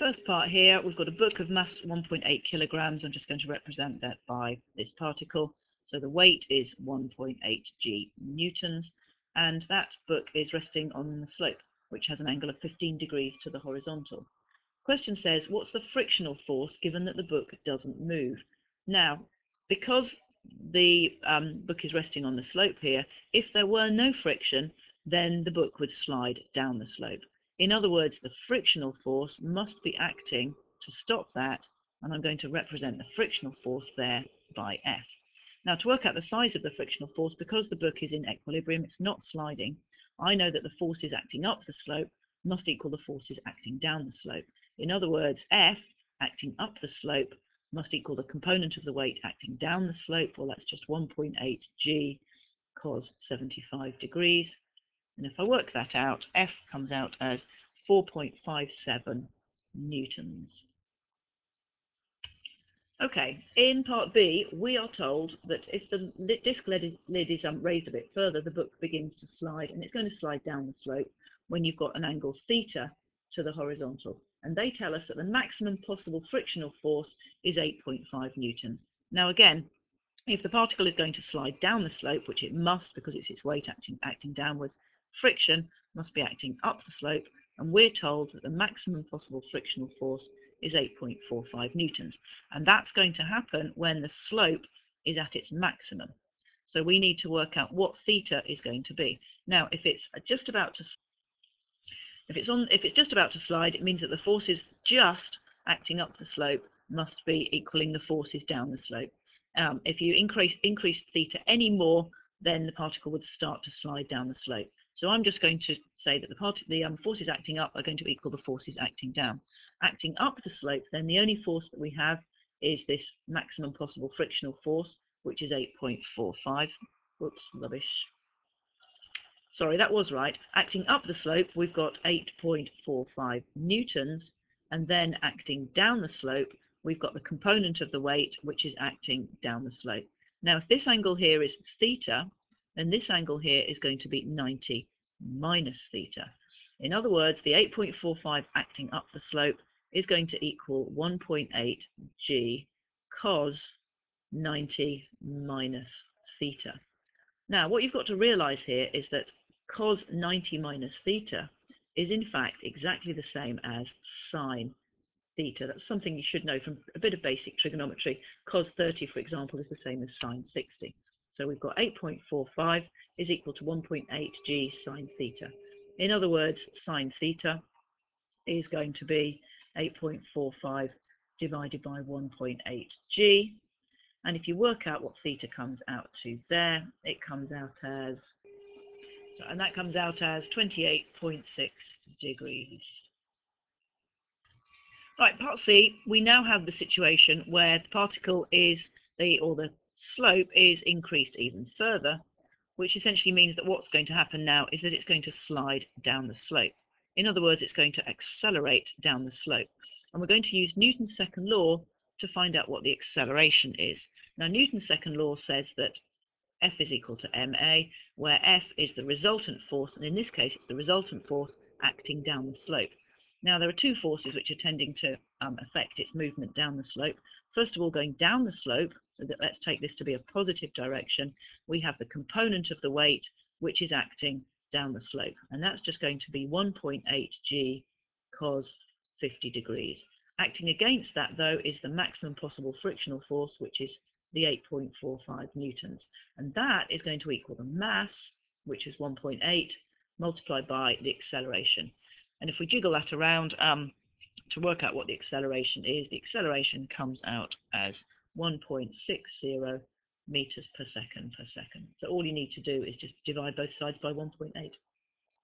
First part here, we've got a book of mass 1.8 kilograms. I'm just going to represent that by this particle. So the weight is 1.8 g newtons, and that book is resting on the slope, which has an angle of 15 degrees to the horizontal. Question says, what's the frictional force given that the book doesn't move? Now, because the book is resting on the slope here, if there were no friction, then the book would slide down the slope. In other words, the frictional force must be acting to stop that, and I'm going to represent the frictional force there by F. Now, to work out the size of the frictional force, because the book is in equilibrium, it's not sliding, I know that the forces acting up the slope must equal the forces acting down the slope. In other words, F acting up the slope must equal the component of the weight acting down the slope, well, that's just 1.8 g cos 75 degrees. And if I work that out, F comes out as 4.57 newtons. Okay, in part B, we are told that if the disc lid is raised a bit further, the book begins to slide, and it's going to slide down the slope when you've got an angle theta to the horizontal. And they tell us that the maximum possible frictional force is 8.5 newtons. Now again, if the particle is going to slide down the slope, which it must because it's its weight acting downwards, friction must be acting up the slope, and we're told that the maximum possible frictional force is 8.45 newtons. And that's going to happen when the slope is at its maximum. So we need to work out what theta is going to be. Now, if it's just about to slide, it means that the forces just acting up the slope must be equaling the forces down the slope. If you increase theta any more, then the particle would start to slide down the slope. So I'm just going to say that the forces acting up are going to equal the forces acting down. Acting up the slope, then the only force that we have is this maximum possible frictional force, which is 8.45. Whoops, rubbish. Sorry, that was right. Acting up the slope, we've got 8.45 newtons, and then acting down the slope, we've got the component of the weight, which is acting down the slope. Now, if this angle here is theta, then this angle here is going to be 90 minus theta. In other words, the 8.45 acting up the slope is going to equal 1.8 g cos 90 minus theta. Now, what you've got to realize here is that cos 90 minus theta is in fact exactly the same as sine theta. That's something you should know from a bit of basic trigonometry. Cos 30, for example, is the same as sine 60. So we've got 8.45 is equal to 1.8 g sine theta. In other words, sine theta is going to be 8.45 divided by 1.8 g. And if you work out what theta comes out to there, it comes out as, and that comes out as 28.6 degrees. Right, part C, we now have the situation where the particle is, the slope is increased even further, which essentially means that what's going to happen now is that it's going to slide down the slope. In other words, it's going to accelerate down the slope. And we're going to use Newton's second law to find out what the acceleration is. Now, Newton's second law says that F is equal to ma, where F is the resultant force, and in this case, it's the resultant force acting down the slope. Now, there are two forces which are tending to affect its movement down the slope. First of all, going down the slope, so that let's take this to be a positive direction, we have the component of the weight which is acting down the slope, and that's just going to be 1.8 g cos 50 degrees. Acting against that, though, is the maximum possible frictional force, which is the 8.45 newtons, and that is going to equal the mass, which is 1.8, multiplied by the acceleration. And if we jiggle that around to work out what the acceleration is, the acceleration comes out as 1.60 meters per second. So all you need to do is just divide both sides by 1.8.